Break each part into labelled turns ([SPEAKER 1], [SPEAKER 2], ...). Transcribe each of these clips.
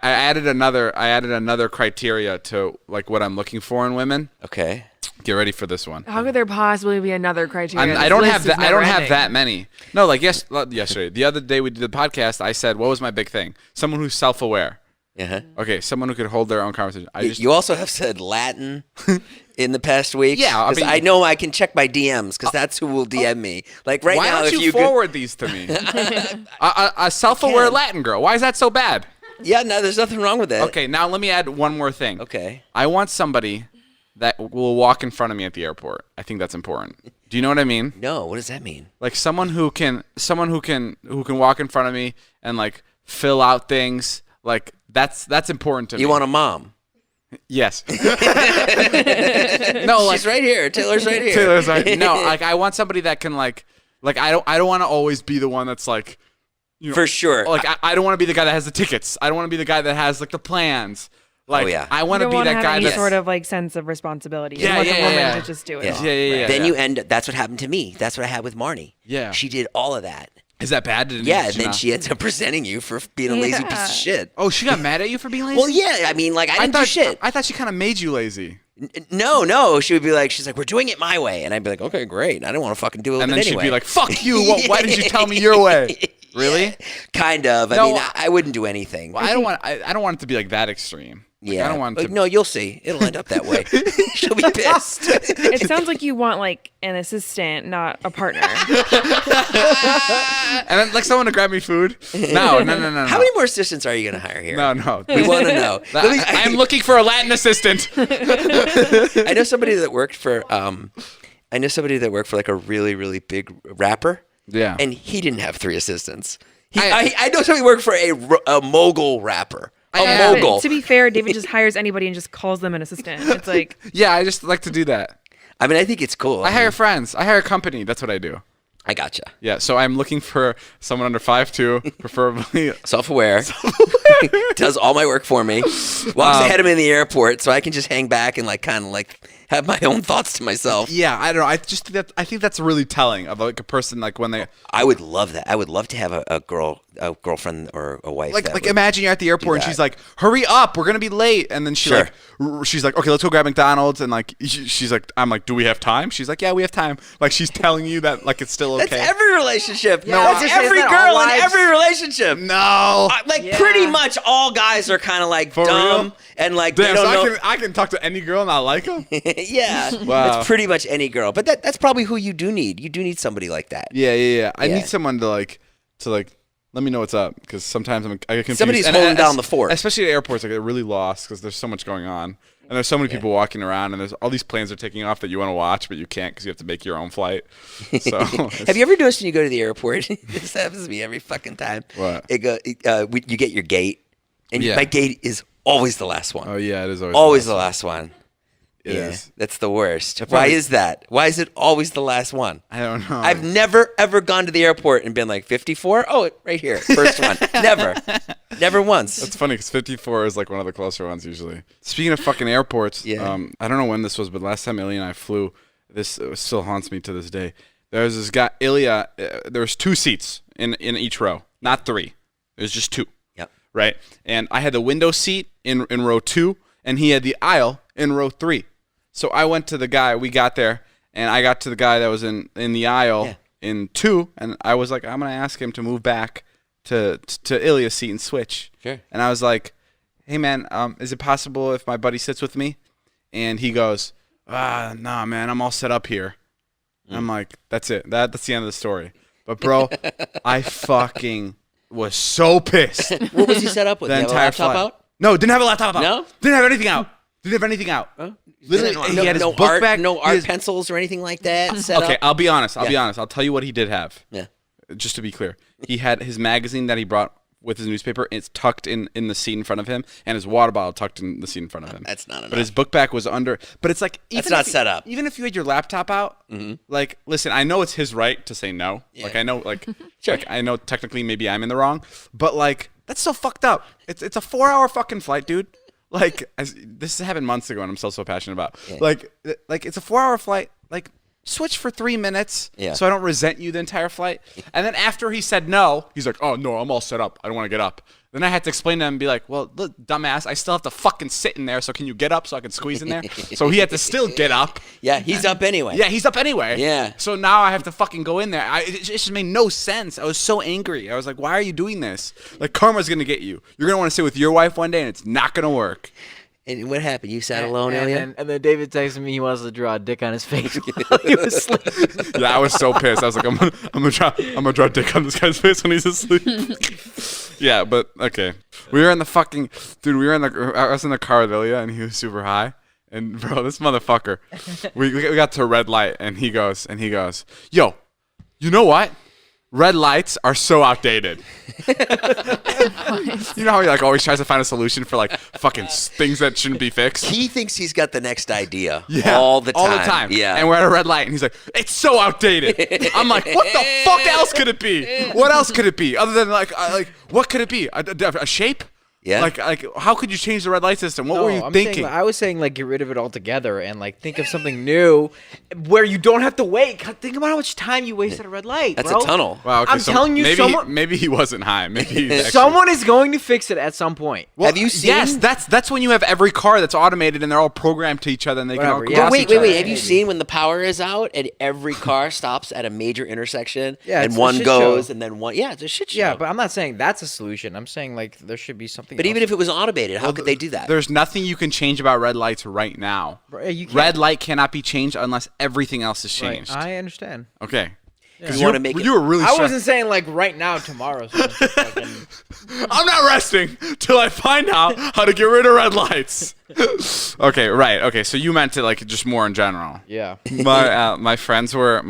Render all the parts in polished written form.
[SPEAKER 1] added another criteria to like what I'm looking for in women.
[SPEAKER 2] Okay.
[SPEAKER 1] Get ready for this one.
[SPEAKER 3] How could there possibly be another criteria?
[SPEAKER 1] I don't have that. I don't have that many. No, like yesterday, the other day we did the podcast. I said, what was my big thing? Someone who's self-aware.
[SPEAKER 2] Uh-huh.
[SPEAKER 1] Okay, someone who could hold their own conversation.
[SPEAKER 2] You also have said Latin in the past week.
[SPEAKER 1] Yeah, I mean,
[SPEAKER 2] I know I can check my DMs because that's who will DM me. Like right
[SPEAKER 1] why
[SPEAKER 2] now,
[SPEAKER 1] don't
[SPEAKER 2] if
[SPEAKER 1] you forward these to me? A self-aware Latin girl. Why is that so bad?
[SPEAKER 2] Yeah, no, there's nothing wrong with that.
[SPEAKER 1] Okay, now let me add one more thing.
[SPEAKER 2] Okay.
[SPEAKER 1] I want somebody that will walk in front of me at the airport. I think that's important. Do you know what I mean?
[SPEAKER 2] No, what does that mean?
[SPEAKER 1] Like someone who can walk in front of me and like fill out things. Like that's important to me.
[SPEAKER 2] You want a mom?
[SPEAKER 1] Yes. No, like
[SPEAKER 2] she's right here. Taylor's right here.
[SPEAKER 1] Taylor's right. No, like I want somebody that can like I don't want to always be the one that's like, you know,
[SPEAKER 2] for sure.
[SPEAKER 1] Like I don't want to be the guy that has the tickets. I don't want to be the guy that has like the plans. Like, I want to be that guy
[SPEAKER 3] that's sort of like sense of responsibility. You want the woman to just do it all.
[SPEAKER 1] Yeah.
[SPEAKER 2] Then you end up, that's what happened to me. That's what I had with Marnie.
[SPEAKER 1] Yeah.
[SPEAKER 2] She did all of that.
[SPEAKER 1] Is that bad?
[SPEAKER 2] And then she ends up presenting you for being a lazy piece of shit.
[SPEAKER 1] Oh, she got mad at you for being lazy?
[SPEAKER 2] Well, yeah. I mean, like, I didn't do shit.
[SPEAKER 1] I thought she kind of made you lazy.
[SPEAKER 2] No. She would be like, she's like, we're doing it my way. And I'd be like, okay, great. I don't want to fucking do it
[SPEAKER 1] and then
[SPEAKER 2] anyway.
[SPEAKER 1] She'd be like, fuck you. Why did you tell me your way? Really?
[SPEAKER 2] Yeah, kind of. I mean, I wouldn't do anything.
[SPEAKER 1] Well, I don't want it to be like that extreme. Like, I don't want to.
[SPEAKER 2] No, you'll see. It'll end up that way. She'll be pissed.
[SPEAKER 3] It sounds like you want like an assistant, not a partner.
[SPEAKER 1] And then like someone to grab me food. No.
[SPEAKER 2] How many more assistants are you going to hire here?
[SPEAKER 1] No.
[SPEAKER 2] We want to know.
[SPEAKER 1] I'm looking for a Latin assistant.
[SPEAKER 2] I know somebody that worked for like a really, really big rapper.
[SPEAKER 1] Yeah.
[SPEAKER 2] And he didn't have 3 assistants. I know somebody worked for a mogul rapper. Mogul.
[SPEAKER 3] To be fair, David just hires anybody and just calls them an assistant. It's like...
[SPEAKER 1] Yeah, I just like to do that.
[SPEAKER 2] I mean, I think it's cool.
[SPEAKER 1] I hire friends. I hire a company. That's what I do.
[SPEAKER 2] I gotcha.
[SPEAKER 1] Yeah, so I'm looking for someone under 5'2", preferably...
[SPEAKER 2] Self-aware. Does all my work for me. Walks ahead of me in the airport so I can just hang back and like kind of like have my own thoughts to myself.
[SPEAKER 1] Yeah, I don't know. I think that's really telling of like a person like when they...
[SPEAKER 2] I would love that. I would love to have a girlfriend or a wife.
[SPEAKER 1] Like imagine you're at the airport and she's like, "Hurry up, we're gonna be late." And then she's like, "Okay, let's go grab McDonald's." And like she's like, "I'm like, do we have time?" She's like, "Yeah, we have time." Like she's telling you that like it's still okay.
[SPEAKER 2] That's every relationship.
[SPEAKER 1] No,
[SPEAKER 2] that's every girl in every relationship.
[SPEAKER 1] No,
[SPEAKER 2] pretty much all guys are kind of like dumb
[SPEAKER 1] real?
[SPEAKER 2] And like
[SPEAKER 1] damn.
[SPEAKER 2] They don't
[SPEAKER 1] so
[SPEAKER 2] know.
[SPEAKER 1] I can talk to any girl and not like them.
[SPEAKER 2] Yeah,
[SPEAKER 1] wow.
[SPEAKER 2] That's pretty much any girl. But that's probably who you do need. You do need somebody like that.
[SPEAKER 1] Yeah. I need someone to like. Let me know what's up, because sometimes I get confused.
[SPEAKER 2] Somebody's holding down the fort.
[SPEAKER 1] Especially at airports, I get really lost because there's so much going on. And there's so many people walking around, and there's all these planes are taking off that you want to watch, but you can't because you have to make your own flight. So
[SPEAKER 2] have you ever noticed when you go to the airport? This happens to me every fucking time.
[SPEAKER 1] What?
[SPEAKER 2] You get your gate, and my gate is always the last one.
[SPEAKER 1] Oh, yeah, it is
[SPEAKER 2] always the last one.
[SPEAKER 1] It is.
[SPEAKER 2] That's the worst. Why is that? Why is it always the last one?
[SPEAKER 1] I don't know.
[SPEAKER 2] I've never, ever gone to the airport and been like, 54? Oh, right here. First one. Never. Never once.
[SPEAKER 1] That's funny because 54 is like one of the closer ones usually. Speaking of fucking airports, I don't know when this was, but last time Ilya and I flew, this still haunts me to this day. There's this guy, Ilya, there was 2 seats in each row, not 3. There's just 2.
[SPEAKER 2] Yep.
[SPEAKER 1] Right? And I had the window seat in row 2, and he had the aisle in row 3. So I went to the guy, we got there, and I got to the guy that was in the aisle in 2, and I was like, I'm going to ask him to move back to Ilya's seat and switch.
[SPEAKER 2] Sure.
[SPEAKER 1] And I was like, hey, man, is it possible if my buddy sits with me? And he goes, nah, man, I'm all set up here. And I'm like, that's it. That's the end of the story. But, bro, I fucking was so pissed.
[SPEAKER 2] What was he set up with?
[SPEAKER 1] The
[SPEAKER 2] Did he have a laptop out?
[SPEAKER 1] No, didn't have a laptop out.
[SPEAKER 2] No?
[SPEAKER 1] Didn't have anything out. Didn't have anything out.
[SPEAKER 2] Huh?
[SPEAKER 1] Literally, he had his book bag.
[SPEAKER 2] No art pencils or anything like that set
[SPEAKER 1] Okay,
[SPEAKER 2] up?
[SPEAKER 1] I'll be honest. I'll tell you what he did have.
[SPEAKER 2] Yeah.
[SPEAKER 1] Just to be clear. He had his magazine that he brought with his newspaper. It's tucked in the seat in front of him, and his water bottle tucked in the seat in front of him.
[SPEAKER 2] That's not enough.
[SPEAKER 1] But his book bag was under. But it's like...
[SPEAKER 2] That's not set up.
[SPEAKER 1] Even if you had your laptop out, like, listen, I know it's his right to say no. Yeah. Like, I know, like...
[SPEAKER 2] Sure.
[SPEAKER 1] Like, I know technically maybe I'm in the wrong, but, like, that's so fucked up. It's a 4-hour fucking flight, dude. Like, this happened months ago, and I'm still so passionate about. Yeah. Like it's a 4-hour flight. Like, switch for 3 minutes
[SPEAKER 2] Yeah.
[SPEAKER 1] so I don't resent you the entire flight. And then after he said no, he's like, oh, no, I'm all set up. I don't want to get up. Then I had to explain to him and be like, well, look, dumbass, I still have to fucking sit in there, so can you get up so I can squeeze in there? So he had to still get up.
[SPEAKER 2] Yeah, he's up anyway.
[SPEAKER 1] Yeah, he's up anyway.
[SPEAKER 2] Yeah.
[SPEAKER 1] So now I have to fucking go in there. It just made no sense. I was so angry. I was like, why are you doing this? Like, karma's going to get you. You're going to want to sit with your wife one day, and it's not going to work.
[SPEAKER 2] And what happened? You sat alone, Ilya?
[SPEAKER 4] And then David texted me he wants to draw a dick on his face while he was asleep.
[SPEAKER 1] Yeah, I was so pissed. I was like, I'm gonna draw a dick on this guy's face when he's asleep. Yeah, but okay. We were in the fucking dude. I was in the car with Ilya, and he was super high. And bro, this motherfucker, we got to a red light, and he goes, yo, you know what? Red lights are so outdated. You know how he like always tries to find a solution for like fucking things that shouldn't be fixed?
[SPEAKER 2] He thinks he's got the next idea.
[SPEAKER 1] Yeah,
[SPEAKER 2] all the time.
[SPEAKER 1] All the time.
[SPEAKER 2] Yeah.
[SPEAKER 1] And we're at a red light, and he's like, it's so outdated. I'm like, what the fuck else could it be? What else could it be? Other than like what could it be? A shape?
[SPEAKER 2] Yeah.
[SPEAKER 1] Like, how could you change the red light system? What were you thinking?
[SPEAKER 4] I was saying, like, get rid of it altogether and, like, think of something new where you don't have to wait. God, think about how much time you waste at a red light,
[SPEAKER 2] That's
[SPEAKER 4] bro.
[SPEAKER 2] a tunnel.
[SPEAKER 1] Wow, okay,
[SPEAKER 4] I'm telling you,
[SPEAKER 1] maybe he wasn't high. Maybe he's
[SPEAKER 4] someone is going to fix it at some point.
[SPEAKER 1] Well,
[SPEAKER 2] have you seen?
[SPEAKER 1] Yes, that's when you have every car that's automated and they're all programmed to each other and they
[SPEAKER 4] Whatever,
[SPEAKER 1] can all
[SPEAKER 4] yeah.
[SPEAKER 1] cross
[SPEAKER 2] Wait.
[SPEAKER 1] each other.
[SPEAKER 2] Have you seen when the power is out and every car stops at a major intersection
[SPEAKER 4] Yeah,
[SPEAKER 2] and
[SPEAKER 4] it's a
[SPEAKER 2] one
[SPEAKER 4] shit
[SPEAKER 2] goes
[SPEAKER 4] show.
[SPEAKER 2] and then one? Yeah, it's a shit show.
[SPEAKER 4] Yeah, but I'm not saying that's a solution. I'm saying, like, there should be something
[SPEAKER 2] But
[SPEAKER 4] else.
[SPEAKER 2] even if it was automated, how could they do that?
[SPEAKER 1] There's nothing you can change about red lights right now.
[SPEAKER 4] Right, you can't.
[SPEAKER 1] Red light cannot be changed unless everything else is
[SPEAKER 4] Right,
[SPEAKER 1] changed.
[SPEAKER 4] I understand.
[SPEAKER 1] Okay.
[SPEAKER 2] You want to make it.
[SPEAKER 1] You were really
[SPEAKER 4] I
[SPEAKER 1] stressed.
[SPEAKER 4] wasn't saying, like, right now, tomorrow. So
[SPEAKER 1] I'm not resting till I find out how to get rid of red lights. Okay, right. Okay, so you meant it like just more in general.
[SPEAKER 4] yeah.
[SPEAKER 1] My friends were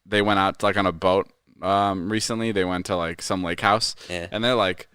[SPEAKER 1] they went out like on a boat recently. They went to like some lake house,
[SPEAKER 2] Yeah.
[SPEAKER 1] and they're like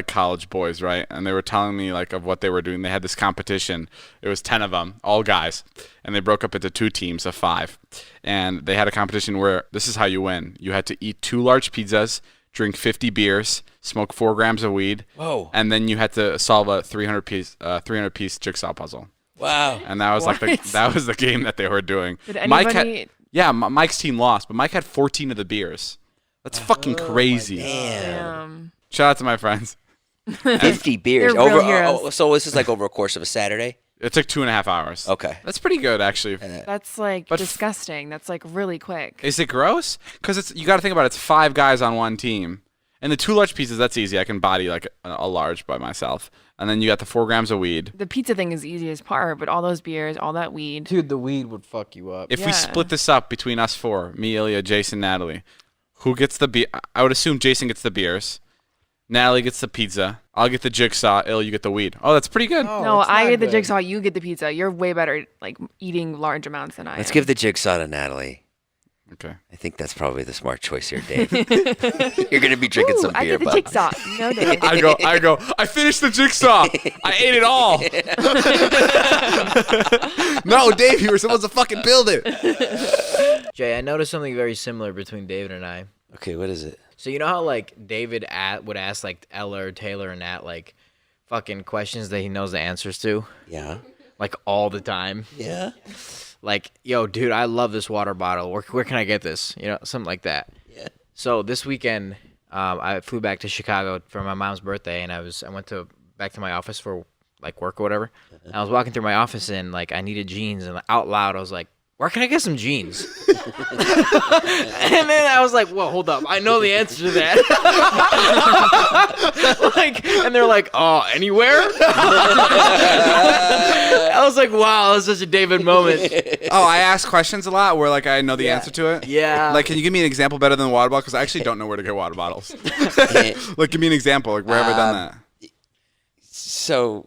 [SPEAKER 1] college boys, right? And they were telling me like of what they were doing. They had this competition. It was 10 of them, all guys, and they broke up into 2 teams of 5. And they had a competition where this is how you win. You had to eat 2 large pizzas, drink 50 beers, smoke 4 grams of weed.
[SPEAKER 2] Whoa.
[SPEAKER 1] And then you had to solve a 300 piece jigsaw puzzle.
[SPEAKER 2] Wow.
[SPEAKER 1] And that was like that was the game that they were doing.
[SPEAKER 3] Did anybody?
[SPEAKER 1] Mike's team lost, but Mike had 14 of the beers. That's fucking crazy.
[SPEAKER 2] Damn.
[SPEAKER 1] Shout out to my friends.
[SPEAKER 2] 50 beers.
[SPEAKER 3] They're real
[SPEAKER 2] Over.
[SPEAKER 3] heroes.
[SPEAKER 2] So this is like over a course of a Saturday?
[SPEAKER 1] It took 2.5 hours.
[SPEAKER 2] Okay.
[SPEAKER 1] That's pretty good, actually.
[SPEAKER 3] That's like
[SPEAKER 1] But
[SPEAKER 3] disgusting. That's like really quick.
[SPEAKER 1] Is it gross? Because you got to think about it. It's 5 guys on one team. And the 2 large pieces, that's easy. I can body like a large by myself. And then you got the 4 grams of weed.
[SPEAKER 3] The pizza thing is the easiest part, but all those beers, all that weed.
[SPEAKER 4] Dude, the weed would fuck you up.
[SPEAKER 1] If we
[SPEAKER 3] Yeah.
[SPEAKER 1] split this up between us 4, me, Ilya, Jason, Natalie, who gets the beer? I would assume Jason gets the beers. Natalie gets the pizza. I'll get the jigsaw. Il, you get the weed. Oh, that's pretty good.
[SPEAKER 3] No,
[SPEAKER 4] it's
[SPEAKER 3] I
[SPEAKER 4] not
[SPEAKER 3] get the
[SPEAKER 4] good.
[SPEAKER 3] jigsaw. You get the pizza. You're way better, like eating large amounts than I
[SPEAKER 2] Let's
[SPEAKER 3] am.
[SPEAKER 2] give the jigsaw to Natalie.
[SPEAKER 1] Okay.
[SPEAKER 2] I think that's probably the smart choice here, Dave. You're going to be drinking
[SPEAKER 3] Ooh,
[SPEAKER 2] some
[SPEAKER 3] I
[SPEAKER 2] beer,
[SPEAKER 3] get the
[SPEAKER 2] bud.
[SPEAKER 3] jigsaw. No, Dave.
[SPEAKER 1] I go, I finished the jigsaw. I ate it all. No, Dave, you were supposed to fucking build it.
[SPEAKER 4] Jay, I noticed something very similar between David and I.
[SPEAKER 2] Okay, what is it?
[SPEAKER 4] So you know how like David would ask like Ella or Taylor and Nat like fucking questions that he knows the answers to,
[SPEAKER 2] Yeah.
[SPEAKER 4] like all the time.
[SPEAKER 2] Yeah?
[SPEAKER 4] Like, yo, dude, I love this water bottle. Where can I get this? You know, something like that.
[SPEAKER 2] Yeah.
[SPEAKER 4] So this weekend, I flew back to Chicago for my mom's birthday, and I went back to my office for like work or whatever. And I was walking through my office, and like I needed jeans, and out loud I was like, "Where can I get some jeans?" And then I was like, "Whoa, hold up! I know the answer to that." Like, and they're like, "Oh, anywhere?" I was like, "Wow, that's such a David moment."
[SPEAKER 1] Oh, I ask questions a lot where like I know the answer to it.
[SPEAKER 4] Yeah.
[SPEAKER 1] Like, can you give me an example better than a water bottle? Because I actually don't know where to get water bottles. Like, give me an example. Like, where have I done that?
[SPEAKER 2] So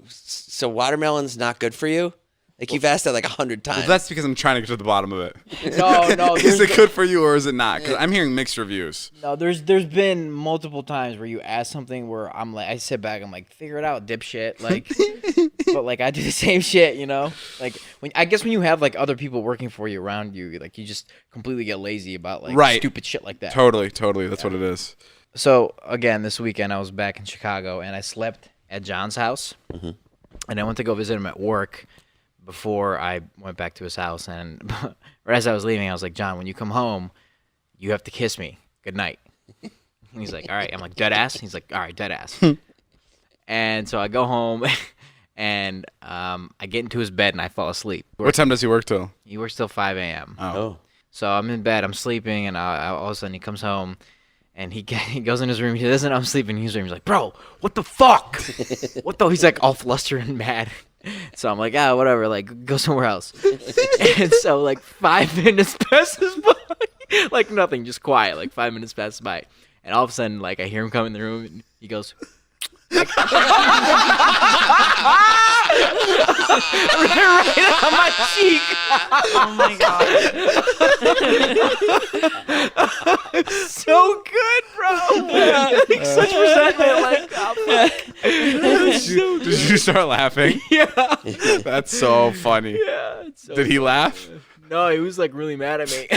[SPEAKER 2] watermelon's not good for you? Like, you've asked that like 100 times.
[SPEAKER 1] Well, that's because I'm trying to get to the bottom of it.
[SPEAKER 4] No,
[SPEAKER 1] Is it good for you or is it not? Because I'm hearing mixed reviews.
[SPEAKER 4] No, there's been multiple times where you ask something where I'm like, I sit back, I'm like, figure it out, dipshit. Like, but like I do the same shit, you know. Like when you have like other people working for you around you, like you just completely get lazy about like
[SPEAKER 1] Right.
[SPEAKER 4] stupid shit like that.
[SPEAKER 1] Totally. That's what it is.
[SPEAKER 4] So again, this weekend I was back in Chicago and I slept at John's house, and I went to go visit him at work. before I went back to his house, and right as I was leaving, I was like, John, when you come home, you have to kiss me. Good night. And he's like, all right. I'm like, dead ass? He's like, all right, dead ass. And so I go home, and I get into his bed, and I fall asleep.
[SPEAKER 1] What time does he work till?
[SPEAKER 4] He works till 5 a.m.
[SPEAKER 2] Oh.
[SPEAKER 4] So I'm in bed, I'm sleeping, and all of a sudden he comes home, and he goes in his room. He doesn't know I'm sleeping in his room. He's like, bro, what the fuck? What the? He's like all flustered and mad. So I'm like, whatever, like, go somewhere else. And so, like, 5 minutes passes by. Like, nothing, just quiet. Like, 5 minutes passes by. And all of a sudden, like, I hear him come in the room, and he goes... right on my cheek.
[SPEAKER 3] Oh my god.
[SPEAKER 4] So good, bro. Like, such resentment. Like, oh, fuck.
[SPEAKER 1] Did you start laughing?
[SPEAKER 4] Yeah.
[SPEAKER 1] That's so funny.
[SPEAKER 4] Yeah. It's so
[SPEAKER 1] Did he laugh?
[SPEAKER 4] No, he was like really mad at me.